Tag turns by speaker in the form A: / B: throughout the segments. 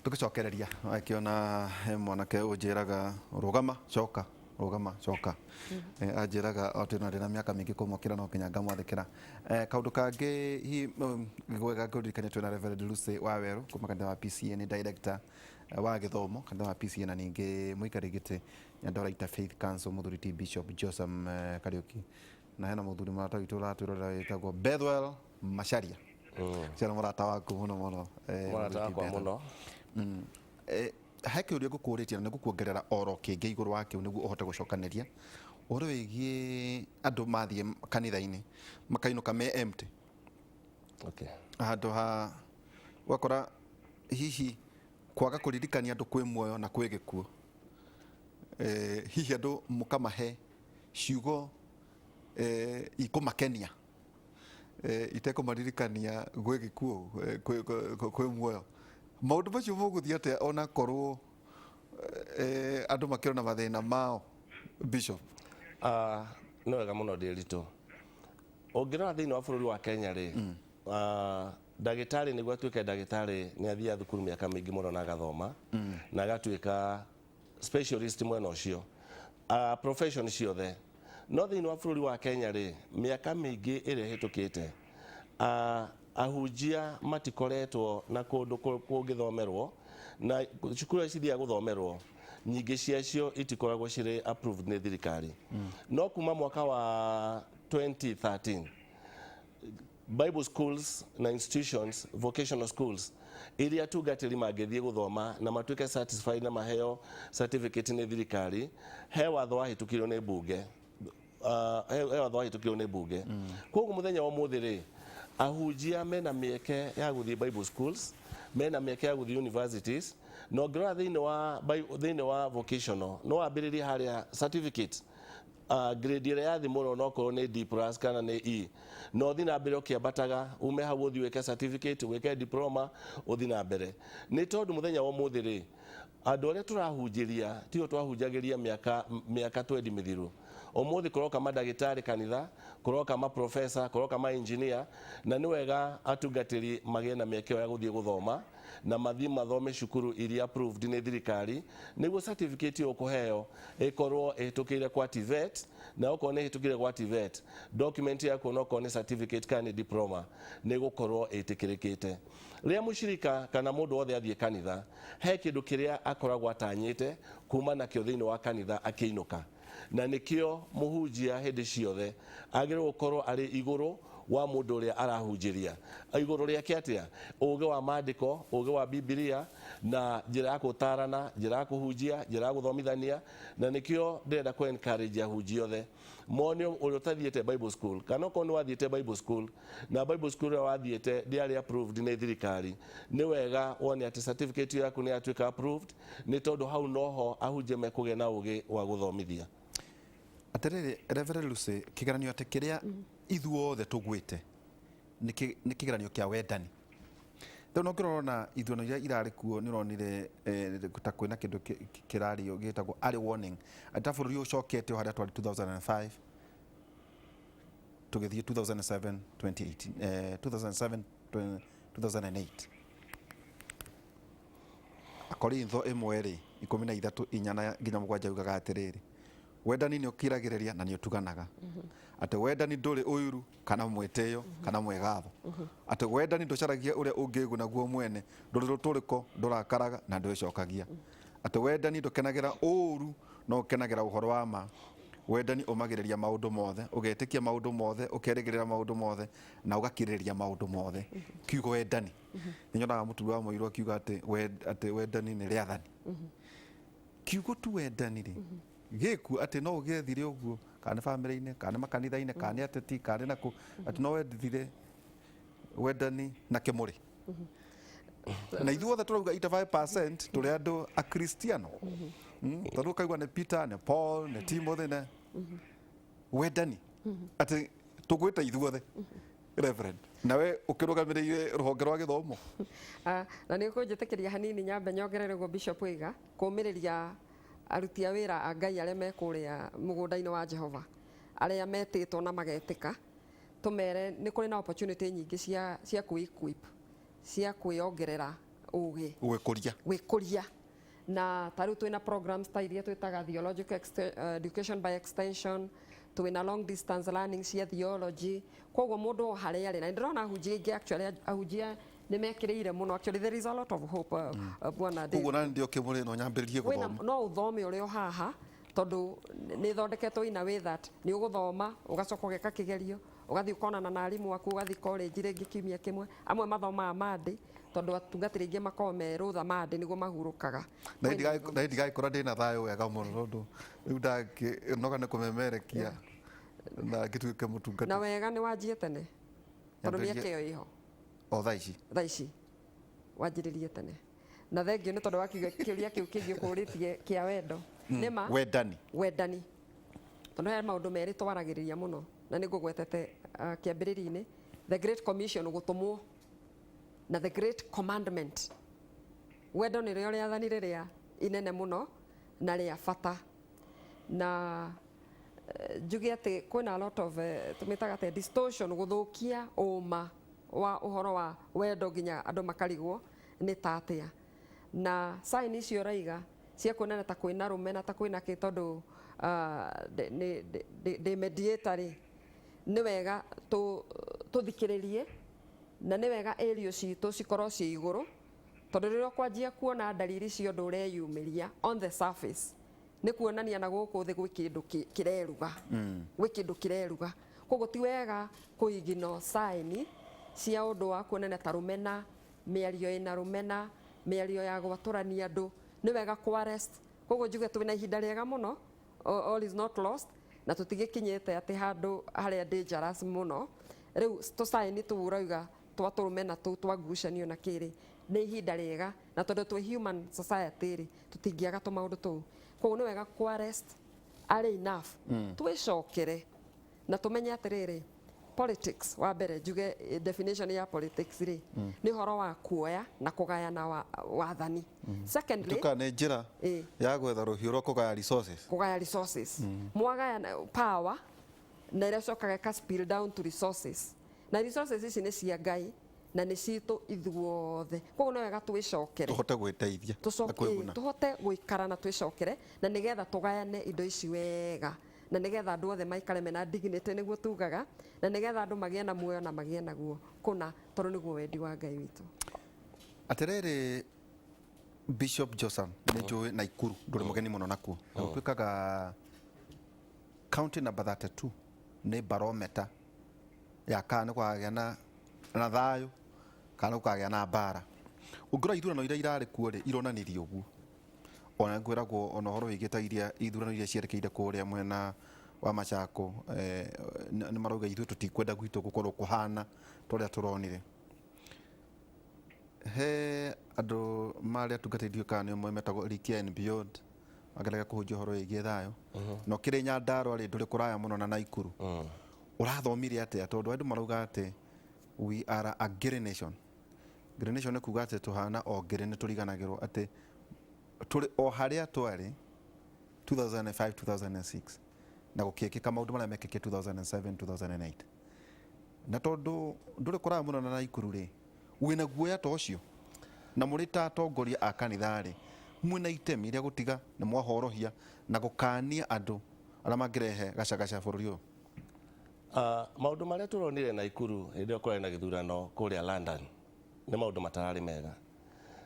A: tugicokereria akiona mwanake unjiraga rugama coka anjiraga atina ndina miaka mingi kumukira no kinya ngamwathikira kaundu kangi hi gwega kuririkania twina Reverend Lucy Waweru kuma kanitha wa PCA ni director wa githomo kanitha wa PCA na ningi muikari giti Nyandoraita Faith Council muthuri ti Bishop Joseph Kariuki na hena muthuri maratagitũra twirora wetagwo Bethwell Macharia ciana murata waku muno
B: murata wakwa muno
A: hake uria ngukuritie na ngukuongerera oro kingi iguru wake niguo uhote gucokaniria uri wigie andu mathie kanitha-ini makainuka me empty handu ha wakora hihi kwaga kuririkania andu kwi muoyo na kwi gikuo hihi andu mukamahe ciugo ikumakenia itekumaririkania gwi gikuo kwi muoyo maundu macio muguthia atia ona korwo andu makirona mathina mao Bishop
B: no wega muno ndiritu ungirora thiini wa bururi wa Kenya ri ndagitari niguo atuike ndagitari ni athia thukuru miaka mingi muno na agathoma na agatuika specialist mwena ucio profession ciothe no thiini wa bururi wa Kenya ri miaka mingi iri hitukite ahunjia matikoretwo na kundu kungithomerwo na cukuru icithia guthomerwo nyingi ciacio itikoragwo ciri approved ni thirikari no kuma mwaka wa 2013 Bible schools na institutions vocational schools iria tungatiri mangithie guthoma na matuike satisfied na maheo certificate ni thirikari he watho wahitukirwo ni bunge he watho wahitukirwo ni bunge koguo muthenya wa muthiri ahunjia mena mieke ya guthie Bible schools mena mieke ya guthie universities no ngirora thiini wa vocational no ambiririe haria certificate grade ira yathi muno no korwo ni D+ kana ni E no thi na mbere ukiambataga ume hau uthi weke certificate weke diploma uthi na mbere ni tondu muthenya wa muthiri andu aria turahunjiria tio twahunjagiria miaka 20 mithiru umuthi kuroka madagitari kanitha kuroka ma professor kuroka ma engineer na ni wega atungatiri magie na miekeo ya guthie guthoma na mathi mathome cukuru iria approved ni thirikari niguo certificate yo kuheo ikorwo itukire kwa TVET na uko ne itukire kwa TVET document yako no ko ne certificate kana diploma nigukorwo itikirikite ria mushirika kana mundu wothe athie kanitha he kindu kiria akoragwo atanyite kuma na kio thiini wa kanitha akiinuka na nikio muhunjia hindi ciothe agire gukorwo ari iguru wa mundu uria arahunjiria iguru riake atia uge wa maandiko uge wa Biblia na njira ya gutarana njira ya kuhunjia njira ya guthomithania na nikio ndenda ku encourage ahunjia othe monio uri utathiete Bible school kana ko ni wathiete Bible school na Bible school ya wathiete ndiari approved ni thirikari ni wega wone ati certificate yaku ni atuika approved ni tondu hau noho ahunjia mekuge na uge wa guthomithia
A: atiriri Reverend Lucy kigeranio ati kiria ithuothe tugwite ni kigeranio kia wendani though no ngirona ithuano iria irari kuo ni ronire ta kwina kindu kirario gitagwo early warning ata bururi ucokete haria twari 2005 tugithie 2007 2018 2008 Akorintho 1:13 nginya 7 ugaga atiriri wendani ni ukiragiriria na ni utuganaga ate wendani nduri uyuru kana mweteo kana mwegatho ate wendani nducaragia uria ungiguna guo mwene nduri ruturiko ndurakaraga na ndwicokagia ate wendani ndukenagira uru no ukenagira uhoro wa ma wendani umagiriria maundu mothe ugetikia maundu mothe ukerigirira maundu mothe na ugakiriria maundu mothe kiugo wendani ninyonaga mutugo wa muiru akiuga ate wendani ni riathani kiugo tu wendani ri giku ati no ugethire uguo kana family-ini kana makanitha-ini kana ateti kana naku ati no wendire wendani na kimuri na ithuothe turauga 85% turi andu a Kristiano tondu kaigua ni Peter ni Paul ni Timothy ne wendani ati tugwita ithuothe Reverend nawe ukirugamirire ruhonge rwa githomo
C: na ni kunjitikiria hanini nyambe nyongerere go Bishop Iga kumiriria aruti a wira a Ngai aria mekuria mugunda-ini wa Jehova aria metitwo na magetika tumere ni kuri na opportunity nyingi cia ku equip cia kwiongerera ũgĩ gwĩkũria na tarĩu twĩna programs ta iria twĩtaga theological education by extension, twĩna long distance learning cia theology, koguo mũndũ harĩa arĩ na ndĩrona ahunjia aingĩ actually ahunjia nĩ mekĩrĩire mũno, actually there is a lot of hope bwana David.
A: Koguo nĩ kĩmũrĩ no nyambĩrĩrie gũthoma
C: no ũthome ũrĩ o haha tondũ nĩ thondeketwo ina way that nĩ ũgũthoma ũgacoka ũgeka kĩgerio ũgathiĩ ũkonana na arimũ aku ũgathiĩ college rĩngĩ kiumia kĩmwe, amwe mathomaga Monday tondũ atungatĩri aingĩ makoragwo me rũtha Monday nĩguo mahurũkaga.
A: Na ndigagĩkora ndĩna thayũ wega mũno tondũ rĩu ndanoga nĩ kũmemerekia na ngĩtuĩke mũtungata.
C: Na wega nĩ wanjie tene tondũ mĩaka ĩyo ĩho
A: o thaa ici
C: wanjĩrĩrie tene na thengio nĩ tondũ wa kĩũria kĩu kĩngĩ ũkũrĩtie kĩa wendo nĩma wendani tondũ he maũndũ merĩ twaragĩrĩria mũno na nĩ ngũgwetete kĩambĩrĩria-inĩ, the great commission gũtũmwo na the great commandment. Wendo nĩ rĩo rĩathani rĩrĩa inene mũno na rĩa bata, na njuge atĩ kwĩna a lot of tũmĩtaga atĩ distortion, gũthũkia ũma wa ũhoro wa wendo nginya andũ makarigwo nĩ ta atĩa, na sign icio raiga cia kuonana ta kwĩna rũmena ta kwĩna kĩ tondũ ndĩ mediator nĩ wega tũthikĩrĩrie na nĩ wega area citũ cikorwo ciĩ igũrũ tondũ rĩrĩa kwanjia kuona dalili cio ũndũ ũreyumĩria on the surface nĩ kuonania na gũkũ thĩ gwĩ kĩndũ kĩreruga koguo ti wega kũignore sign cia ũndũ wa kuonana ta rũmena, mĩario ĩna rũmena, mĩario ya gwatũrania andũ, nĩ wega kwarest. Koguo njuge twĩna ihinda rĩega mũno, all is not lost, na tũtigĩkinyĩte atĩ handũ harĩa dangerous mũno. Rĩu tũsign tũrauga twa tũrũmena tũu twangucanio na kĩrĩ nĩ ihinda rĩega, na tondũ twĩ human society rĩ tũtingĩaga tũmaũndũ tũu. Koguo nĩ wega kwarest arĩ enough twĩcokere na tũmenye atĩrĩrĩ, politics wa mbere njuge definition ya politics rĩ nĩ ũhoro wa kuoya na kũgayana wathani. Secondly,
A: nĩ njĩra ya gwetha rũhiũ rwa kũgaya resources. Mwagaya power na ĩrĩa cokaga ĩka spill down to resources, na resources ici nĩ cia Ngai na nĩ citũ ithuothe. Koguo nĩ wega twĩcokere tũhote gwĩteithia
C: tũhote gũikara na twĩcokere na nĩgetha tũgayane indo ici wega na nĩgetha andũ othe maikare mena dignity nĩguo tugaga, na nĩgetha andũ magĩe na muoyo na magĩe naguo kũna tondũ nĩguo wendi wa Ngai witũ.
A: Atĩrĩrĩ Bishop Josan nĩ njũĩ Naikuru ndũrĩ mũgeni mũno nakuo, na gũtuĩkaga county number 32 nĩ barometer ya kana kwagĩa na thayũ kana gũkagĩa na mbara. Ũngĩrora ithurano iria irarĩ kuo rĩ ironanirie ũguo, ona ngwĩragwo ona ũhoro wĩgiĩ ta iria ithurano iria cierekeire kũrĩa mwena wa Macako nĩ marauga ithuĩ tũtikwenda gwitũ gũkorwo kũhana tũrĩa tũronire. He andũ marĩa tungatĩirio kana nĩ ũmwe metagwo Rikia and Beyond mageragea kũhunjia ũhoro wĩgiĩ thayũ, no kĩrĩ Nyandarũa rĩ ndũrĩ kũraya mũno na Naikuru. Ũrathomire atĩa tondũ andũ marauga atĩ we are a grey nation. Grey nation nĩ kuga atĩ tũhana o grey nĩ tũriganagĩrwo atĩ tũrĩ o harĩa twarĩ 2005 2006 na gũkĩkĩka maũndũ marĩa mekĩkire 2007 2008, na tondũ ndũrĩ kũraya mũno na Naikuru rĩ wĩna guoya ta ũcio na mũrĩ ta atongoria a kanitha rĩ mwĩna itemi rĩa gũtiga nĩ mwahorohia na gũkania andũ arĩa mangĩrehe gacagaca bũrũri ũyũ.
B: Maũndũ marĩa tũronire Naikuru hĩndĩ ĩyo kũrarĩ na gĩthurano kũrĩa London nĩ maũndũ matararĩ mega,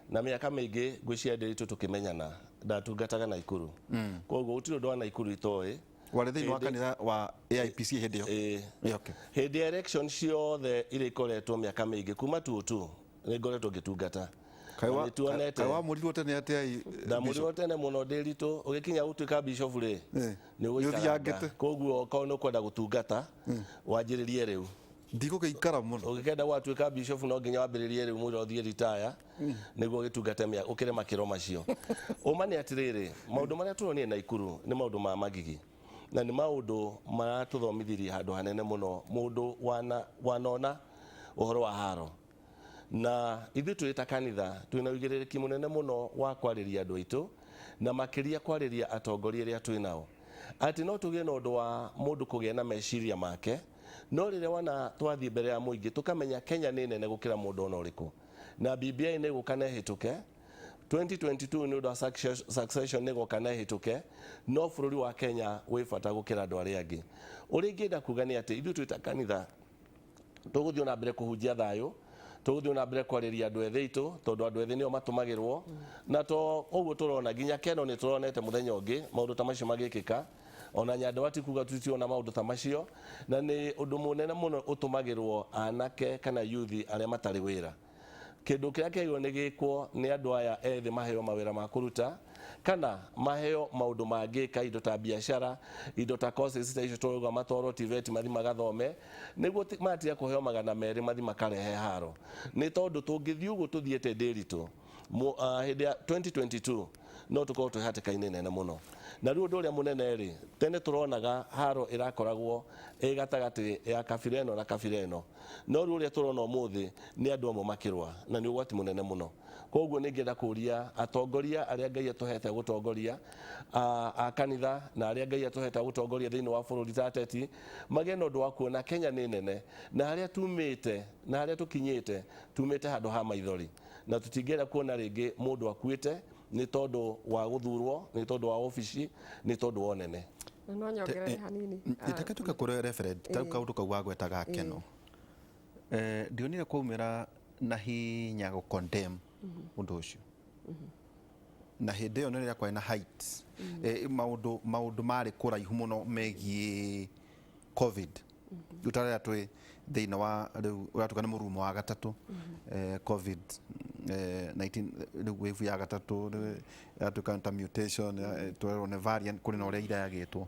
B: na mĩaka mĩingĩ ngwĩciria ndĩritũ tũkĩmenyana ndatungataga Naikuru. Koguo gũtirĩ ũndũ wa Naikuru itoĩ.
A: Warĩ thĩinĩ wa kanitha wa AIPC hĩndĩ ĩyo?
B: Hĩndĩ ya election ciothe iria ikoretwo mĩaka mĩingĩ kuma tutu nĩ ngoretwo ngĩtungata.
A: Wamũrirwo tene atĩa?
B: Ndamũrirwo tene mũno ndĩritũ, ũgĩkinya gũtuĩka bishop rĩ nĩ ũgũikara. Koguo korwo nĩ ũkwenda gũtungata wanjĩrĩrie rĩu.
A: Ndigũgĩikara mũno.
B: Ũgĩkenda gwatuĩka bishop no nginya wambĩrĩrie rĩu mũndũ ũthiĩ retire nĩguo ũgĩtungate ũkĩre makĩro macio. Ũma nĩ atĩrĩrĩ, maũndũ marĩa tũronire Naikuru nĩ maũndũ ma magigi na nĩ maũndũ maratũthomithirie handũ hanene mũno mũndũ wanona ũhoro wa haro. Na ithuĩ tũrĩ ta kanitha twĩna ũigĩrĩrĩki mũnene mũno wa kwarĩria andũ aitũ na makĩria kwarĩria atongoria arĩa twĩ nao, atĩ no tũgĩe na ũndũ wa mũndũ kũgĩa na meciria make no rĩrĩa wana twathiĩ mbere ya mũingĩ tukamenya Kenya nĩ nene gũkĩra mũndũ ona ũrĩkũ na BBI nĩ gũka na ĩhĩtũke 2022 nĩ ũndũ wa succession nĩ gũka na ĩhĩtũke no bũrũri wa Kenya wĩ bata gũkĩra andũ arĩa angĩ ũrĩa ingĩenda kuga nĩ atĩ ithuĩ twĩ ta kanitha tũgũthiĩ na mbere kũhunjia thayũ tũgũthiĩ na mbere kwarĩria andũ ethĩ itũ tondũ andũ ethĩ nĩo matũmagĩrwo na to ũguo tũrona nginya Keno nĩ tũronete mũthenya ũngĩ maũndũ ta macio magĩkĩka ona Nyandawati kuga tutiona maũndũ ta macio na nĩ ũndũ mũnene mũno ũtũmagĩrwo anake kana yuthi arĩa matarĩ wĩra kĩndũ kĩrĩa kĩagĩrĩirwo nĩ gĩkwo nĩ andũ aya ethĩ maheo mawĩra ma kũruta kana maheo maũndũ mangĩ ka indo ta biacara indo ta courses ta icio tũrauga matwarwo TVET mathi magathome nĩguo matiga kũheo 200 mathi makarehe haro nĩ tondũ tũngĩthiĩ ũguo tũthiĩte ndĩritũ hĩndĩ ya 2022 no tũkorwo twĩ hatĩka-inĩ nene mũno na rĩu ũndũ ũrĩa mũnene rĩ tene tũronaga haro ĩrakoragwo ĩ gatagatĩ ya kabira ĩno na kabira ĩno no rĩu ũrĩa tũrona ũmũthĩ nĩ andũ amwe makĩrũa na nĩ ũgwati mũnene mũno koguo nĩ ngĩenda kũria atongoria arĩa Ngai atũhete gũtongoria a kanitha na arĩa Ngai atũhete gũtongoria thĩinĩ wa bũrũri ta ateti magĩe na ũndũ wa kuona Kenya nĩ nene na harĩa tumĩte na harĩa tũkinyĩte tumĩte handũ ha maithori na tũtingĩenda kuona rĩngĩ mũndũ akuĩte nĩ tondũ wa gũthurwo nĩ tondũ wa ofici nĩ tondũ wa nene
C: no nyongerere hanini
A: itake tuka kũrĩ referent tau kaũndũ kau wagwetaga Keno ndionire kwaumĩra na hinya gũ condemn ũndũ ũcio na hĩndĩ ĩyo nĩ rĩrĩa kwarĩ na heights maũndũ marĩ kũraihu mũno megiĩ covid utarĩa twĩ thĩinĩ wa rĩu ũratuka nĩ mũrumo wa gatatũ covid 19 rĩu wave ya gatatũ yatuka ta mutation twerwo nĩ variant kũrĩ na ũrĩa irayagĩtwo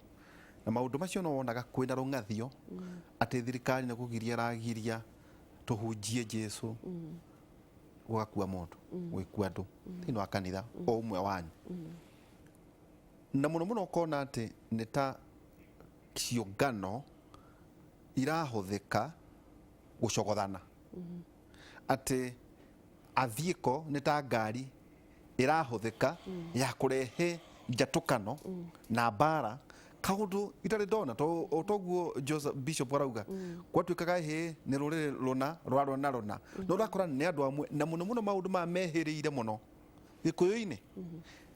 A: na maũndũ macio no wonaga kwĩna rũng'athio atĩ thirikari nĩ kũgiria ragiria tũhunjie Jesũ gũgakua mũndũ gwĩkua andũ thĩinĩ wa kanitha o ũmwe wanyu na mũno mũno ũkona atĩ nĩ ta ciũngano irahũthĩka gũcogothana atĩ athiĩko nĩ ta ngari ĩrahũthĩka ya kũrehe njatũkano na mbara kaũndũ itarĩ ndona toguo Bishop arauga gwatuĩkaga nĩ rũrĩrĩ rũna rwarona rũna no ũrakora nĩ andũ amwe na mũno mũno maũndũ maya mehĩrĩire mũno gĩkũyũ-inĩ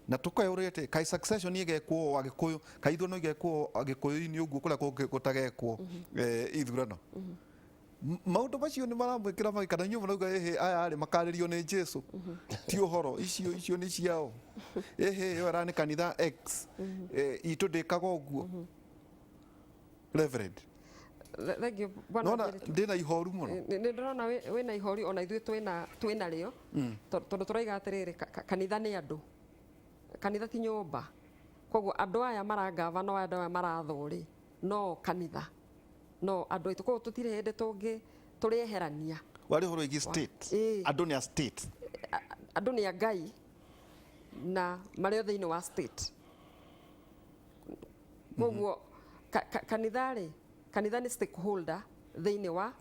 A: na tũkayũrĩte kai succession igekwo agĩkũyũ kai ithurano igekwo agĩkũyũ-inĩ ũguo kũrĩa gũtagekwo ithurano maũndũ macio nĩ maramwĩkĩra mai kana inyuĩ marauga aya arĩ makarĩrio nĩ Jesũ ti ũhoro icio nĩ ciao ĩyo arĩ kanitha X itũ ndĩkaga ũguo Reverend nona ndĩna ihoru mũno
C: nĩ ndĩrona wĩna ihori ona ithuĩ twĩna rĩo tondũ tũraiga atĩrĩrĩ kanitha nĩ andũ kanitha ti nyũmba koguo andũ aya marangava no andũ aya marathũrĩ no kanitha no andũ aitũ koguo tũtirĩ hĩndĩ tũrĩeherania
A: warĩ ũhoro wĩgiĩ state andũ nĩ a state
C: andũ nĩ a Ngai na marĩ thĩinĩ wa state koguo kanitha nĩ stakeholder thĩinĩ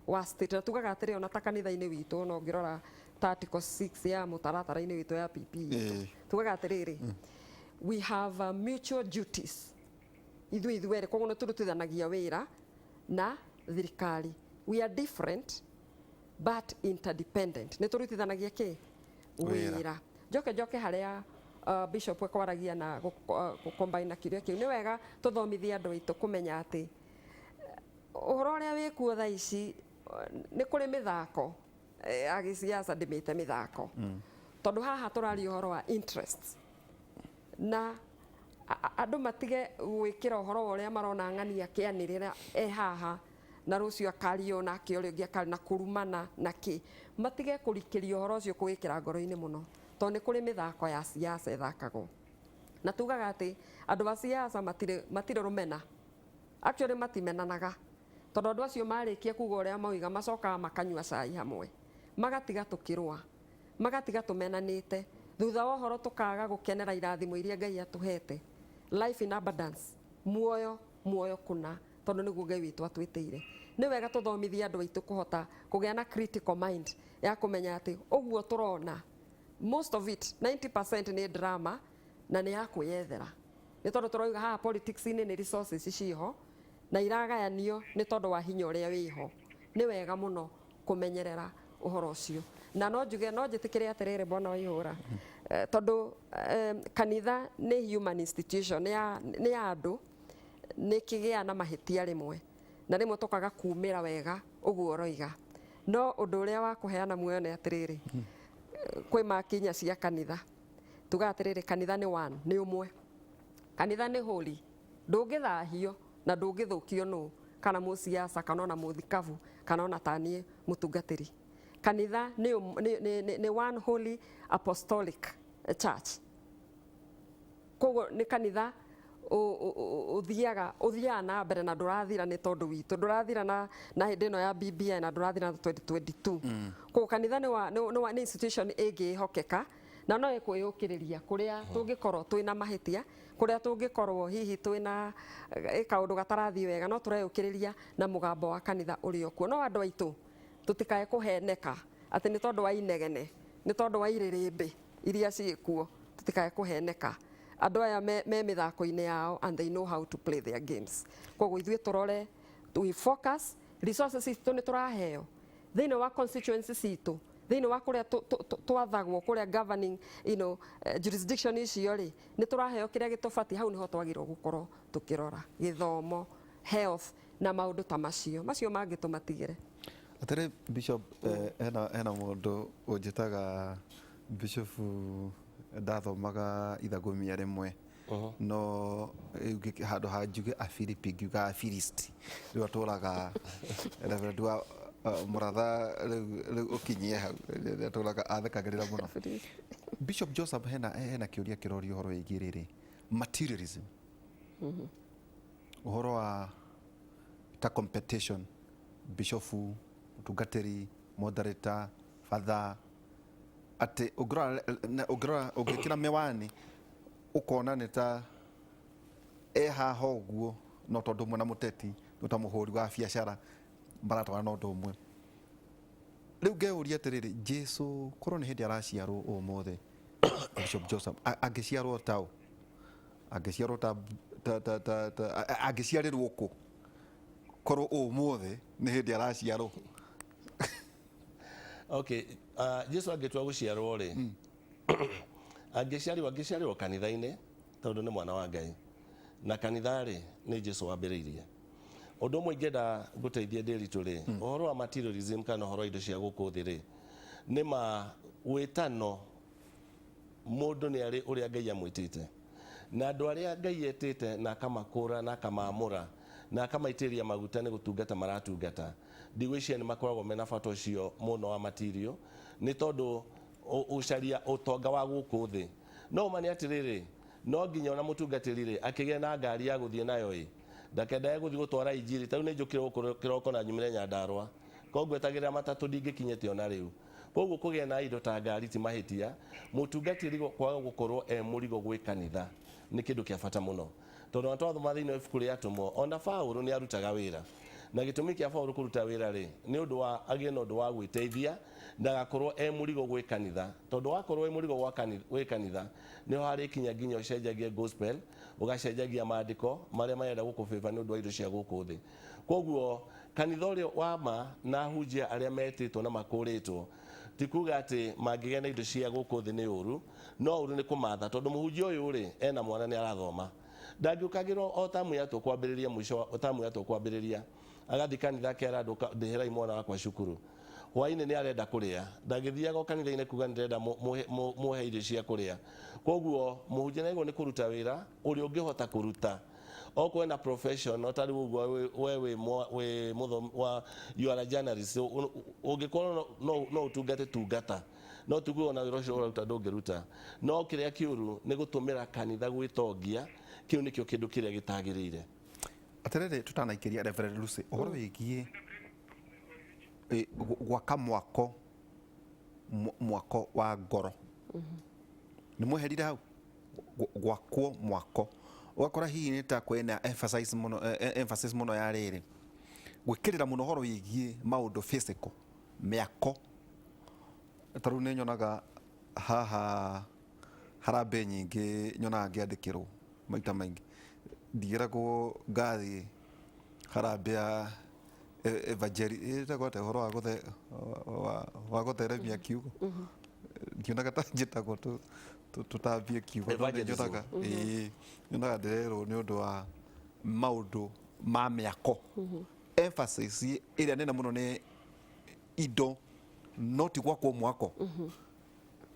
C: wa state na tugaga atĩrĩ ona ta kanitha-inĩ witũ no ngĩrora article 6 ya mũtaratara-inĩ witũ ya PPE tugaga atĩrĩrĩ we have mutual duties ithuĩ erĩ koguo nĩ tũrutithanagia wĩra na thirikari we are different but interdependent nĩ tũrutithanagia kĩ wĩra njoke harĩa Bishop kwaragia na combine na kĩrĩa kĩu nĩ wega tũthomithie andũ aitũ kũmenya atĩ ũhoro ũrĩa wĩkuo thaa ici nĩ kũrĩ mĩthako ya gĩsiasa ndĩmĩte mĩthako tondũ haha tũraria ũhoro wa interest na andũ matige gwĩkĩra ũhoro ũrĩa marona ng'ania kĩanĩrĩra haha na rũcio akario na kĩorĩa ũngĩ akari na kurumana na kĩ matige kũrikĩria ũhoro ũcio kũwĩkĩra ngoro-inĩ mũno tondũ nĩ kũrĩ mĩthako ya siasa ĩthakagwo na tugaga atĩ andũ a siasa matirĩ rũmena actually matimenanaga tondũ andũ acio marĩkia kuga ũrĩa mauga macokaga makanyua cai hamwe magatiga tũkĩrũa magatiga tũmenanĩte thutha wa ũhoro tũkaga gũkenera irathimo iria Ngai atũhete life in abundance muoyo kuna tondũ nĩguo Ngai witũ atwĩtĩire nĩ wega tũthomithie andũ aitũ kũhota kũgĩa na critical mind ya kũmenya atĩ ũguo tũrona most of it 90% nĩ drama na nĩ ya kwĩyethera nĩ tondũ tũrauga haha politics-inĩ nĩ resources ciho na iragayanio nĩ tondũ wa hinya ũrĩa wĩho. Nĩ wega mũno kũmenyerera ũhoro ũcio. Na no njuge no njĩtĩkĩre atĩrĩrĩ Bwana Waihũra, tondũ kanitha nĩ human institution, nĩ ya andũ, nĩ kĩgĩa na mahĩtia rĩmwe, na rĩmwe tũkaga kumĩra wega ũguo ũroiga. No ũndũ ũrĩa wa kũheana muoyo nĩ atĩrĩrĩ, kwĩ makinya cia kanitha tuga atĩrĩrĩ, kanitha nĩ one, nĩ ũmwe. Kanitha nĩ holy, ndũngĩthahio na ndũngĩthũkio nũ, kana mũciaca kana ona mũthikabu kana ona taniĩ mũtungatĩri. Kanitha nĩ one holy apostolic church. Koguo nĩ kanitha ũthiaga na mbere na ndũrathira nĩ tondũ witũ, ndũrathira na hĩndĩ ĩno ya BBI na ndũrathira na 2022. Koguo kanitha nĩ institution ĩngĩhokeka na no ĩkwĩyũkĩrĩria kũrĩa tũngĩkorwo twĩna mahĩtia, kũrĩa tũngĩkorwo hihi twĩna kaũndũ gatarathiĩ wega, no tũreyũkĩrĩria na mũgambo wa kanitha ũrĩ okuo. No andũ aitũ tũtikae kũheneka atĩ nĩ tondũ wa inegene, nĩ tondũ wa irĩrĩmbĩ iria ciĩkuo, tũtikae kũheneka. Andũ aya me mĩthako-inĩ yao and they know how to play their games. Koguo ithuĩ tũrore, we focus, resources citũ nĩ tũraheo thĩinĩ wa constituency citũ, thĩinĩ wa kũrĩa twathagwo kũrĩa governing jurisdiction icio rĩ, nĩ tũraheo kĩrĩa gĩtũbatiĩ. Hau nĩho twagĩrĩirwo gũkorwo tũkĩrora gĩthomo, health na maũndũ ta macio mangĩ tũmatigĩre.
A: Atĩrĩ Bishop, hena mũndũ ũnjĩtaga Bishop ndathomaga ithagũmia rĩmwe, no handũ ha njuge Afilipi ngiuga Afilisti, rĩu atũraga Reverend wa Mũratha rĩu ũkinyie hau, atũraga athekagĩrĩra mũno. Bishop Joseph, hena kĩũria kĩrorio ũhoro wĩgiĩ rĩrĩ materialism, ũhoro wa ta competition, bishop, mũtungatĩri, moderator, father, atĩ ũngĩkĩra mĩwani ũkona nĩ ta haha ũguo, no tondũ ũmwe na mũteti, no ta mũhũri wa biacara maratwara na ũndũ ũmwe. Rĩu ngeuria atĩrĩrĩ, Jesũ korwo nĩ hĩndĩ araciarwo ũmũthĩ, Bishop Joseph angĩciarwo taũ, angĩciarwo angĩciarĩrwo kũ korwo ũmũthĩ nĩ hĩndĩ araciarwo?
B: Okay, Jesũ angĩtua gũciarwo rĩ, angĩciarwo kanitha-inĩ tondũ nĩ mwana wa Ngai, na kanitha rĩ nĩ Jesũ wambĩrĩirie. Ũndũ ũmwe ingĩenda gũteithia ndĩritũ rĩ, ũhoro wa materialism kana ũhoro wa indo cia gũkũ thĩ rĩ, nĩ wĩtano mũndũ nĩ arĩ ũrĩa Ngai amwĩtĩte, na andũ arĩa Ngai etĩte na akamakũra na akamamũra na akamaitĩrĩria maguta nĩ gũtungata maratungata, ndigwĩciria nĩ makoragwo mena bata ũcio mũno wa material, nĩ tondũ ũcaria ũtonga wa gũkũ thĩ. No ũmane atĩrĩrĩ, no nginya ona mũtungatĩri rĩ akĩgĩa na ngari ya gũthiĩ nayo ĩ, ndakendaga gũthiĩ gũtwara injiri. Tarĩu nĩ njũkĩre gũkũ kĩroko na nyumĩre Nyandarũa, koguo etagĩrĩra matatũ ndingĩkinyĩte ona rĩu. Koguo kũgĩa na indo ta ngari ti mahĩtia, mũtungatĩri kwaga gũkorwo mũrigo gwĩ kanitha nĩ kĩndũ kĩa bata mũno. Tondũ ona twathoma thĩinĩ wa ibuku rĩa Atũmwo, ona Paũlũ nĩ arutaga wĩra, na gĩtũmi kĩa Paũlũ kũruta wĩra rĩ, nĩ ũndũ wa agĩe na ũndũ wa gwĩteithia ndagakorwo mũrigo gwĩ kanitha. Tondũ wakorwo mũrigo gwĩ kanitha nĩho harĩkinya nginya ũcenjagie gospel, ũgacenjagia maandĩko marĩa marenda gũkũbĩba nĩ ũndũ wa indo cia gũkũ thĩ. Koguo kanitha ũrĩa wama na hunjia arĩa metĩtwo na makũrĩtwo, ti kuga atĩ mangĩgĩa na indo cia gũkũ thĩ nĩ ũru, no ũru nĩ kũmatha. Tondũ mũhunjia ũyũ rĩ ena mwana nĩ arathoma, ndangĩũkagĩrwo o tamu ya kwambĩrĩria mũico tamu ya kwambĩrĩria agathi kanitha kĩara andũ ndĩhĩrai mwana wakwa cukuru, hwainĩ nĩ arenda kũrĩa, ndagĩthiaga kanitha-inĩ kuga ndĩrenda muhe irio cia kũrĩa. Koguo mũhunjia nĩagĩrĩirwo nĩ kũruta wĩra ũrĩa ũngĩhota kũruta. Okorwo na profession, no tarĩ ũguo we wĩ mũthomi wa you are a journalist, ũngĩkorwo no ũtungate tungata, no tuguo na wĩra ũcio ũraruta ndũngĩruta. No kĩrĩa kĩũru nĩ gũtũmĩra kanitha gwĩtongia, kĩu nĩkĩo kĩndũ kĩrĩa gĩtagĩrĩire.
A: Atĩrĩrĩ, tũtanaikĩria Reverend Lucy, ũhoro wĩgiĩ gwaka mwako wa ngoro, nĩ mweherire hau gwakwo mwako, ũgakora hihi nĩ ta kwĩna emphasis mũno ya rĩrĩ gwĩkĩrĩra mũno ũhoro wĩgiĩ maũndũ physical, mĩako. Tarĩu nĩ nyonaga haha harambĩ nyingĩ nyonaga ngĩandĩkĩrwo maita maingĩ, ndigĩragwo ngathiĩ harambea evangeli ĩtagwo ũhoro wa gũtheremia kiugo ndionaga ta njĩtagwo tũtambie kiugo nyonaga ndĩrerwo nĩ ũndũ wa maũndũ ma mĩako emphasis ĩrĩa nene mũno nĩ indo no ti gwakwo mwako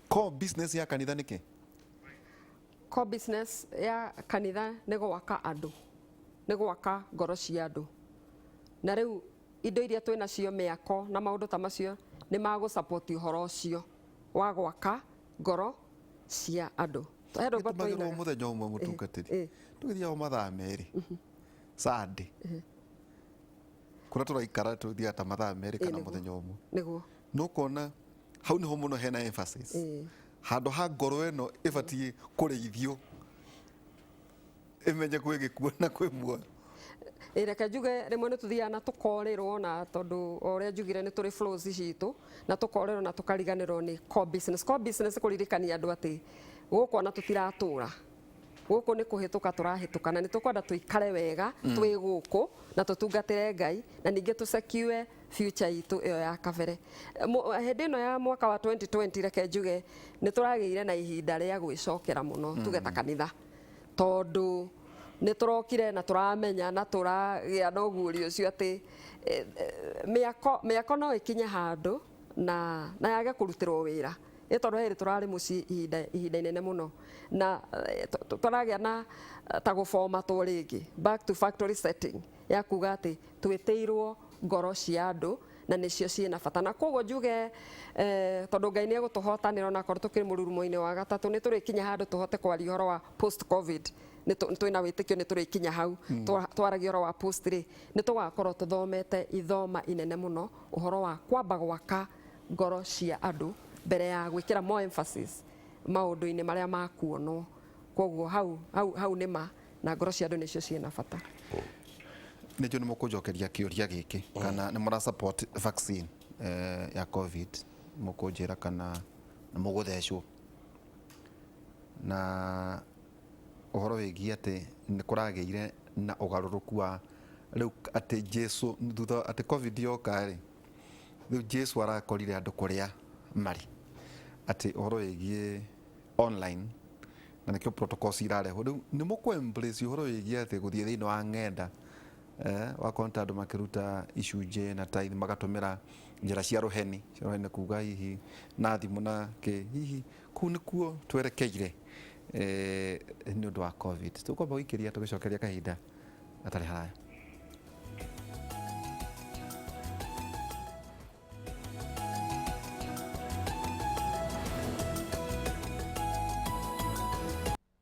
A: core business ya kanitha nĩkĩ
C: core business ya kanitha nĩ gwaka andũ nĩ gwaka ngoro cia andũ na rĩu indo iria twĩ nacio mĩako na maũndũ ta macio nĩ magũ support ũhoro ũcio wa gwaka ngoro cia andũ
A: tũmagĩrwo mũthenya ũmwe mũtungatĩri tũgĩthiaga mathaa merĩ Sunday kũrĩa tũraikara tũthiaga ta mathaa merĩ kana mũthenya ũmwe
C: nĩguo
A: nũkona hau nĩho mũno hena emphasis handũ ha ngoro ĩno ĩbatiĩ kũrĩithio ĩmenye kwĩ gĩkuo na kwĩ muoyo
C: reke njuge rĩmwe nĩ tũthiaga na tũkorĩrwo na tondũ o ũrĩa njugire nĩ tũrĩ flows citũ na tũkorĩrwo na tũkariganĩrwo nĩ core business kũririkania andũ atĩ gũkũ ona tũtiratũra gũkũ nĩ kũhĩtũka tũrahĩtũka na nĩ tũkwenda tũikare wega twĩ gũkũ na tũtungatĩre Ngai na ningĩ tũsecure future itũ ĩyo ya kabere hĩndĩ ĩno ya mwaka wa 2020 reke njuge nĩ tũragĩire na ihinda rĩa gwĩcokera mũno tuge ta kanitha tondũ nĩ tũrokire na tũramenya na tũragĩa na ũguũrio ũcio atĩ mĩako no ĩkinye handũ na yage kũrutĩrwo wĩra tondũ hĩrĩ tũrarĩ mũciĩ ihinda inene mũno na tũragĩa na ta gũbomatwo rĩngĩ back to factory setting ya kuga atĩ twĩtĩirwo ngoro cia andũ na nĩcio ciĩna bata na koguo njuge tondũ Ngai nĩ egũtũhotanĩra na korwo tũkĩrĩ mũrurumo-inĩ wa gatatũ nĩ tũrĩkinya handũ tũhote kwaria ũhoro wa post covid twĩna wĩtĩkio nĩ tũrĩkinya hau twaragia ũhoro wa post rĩ nĩ tũgakorwo tũthomete ithoma inene mũno ũhoro wa kwamba gwaka ngoro cia andũ mbere ya gwĩkĩra more emphasis maũndũ-inĩ marĩa makuonwo koguo hau nĩ ma na ngoro cia andũ nĩcio ciĩna bata
A: nĩ njũ nĩ mũkũnjokeria kĩũria gĩkĩ kana nĩ mũra support vaccine ya covid mũkũnjĩra kana nĩ mũgũthecwo na ũhoro wĩgiĩ atĩ nĩ kũragĩire na ũgarũrũku wa rĩu atĩ Jesu thutha atĩ covid yoka rĩ rĩu Jesu arakorire andũ kũrĩa marĩ atĩ ũhoro wĩgiĩ online na nĩkĩo protocols irarehwo rĩu nĩ mũkũ embrace ũhoro wĩgiĩ atĩ gũthiĩ thĩinĩ wa ng'enda wakonta andũ makĩruta icunjĩ na tithe magatũmĩra njĩra cia rũheni kuga hihi na thimũ na kĩ hihi kũu nĩkuo twerekeire nĩ ũndũ wa covid tũkwamba gũikĩria tũgĩcokeria kahinda gatarĩ haraya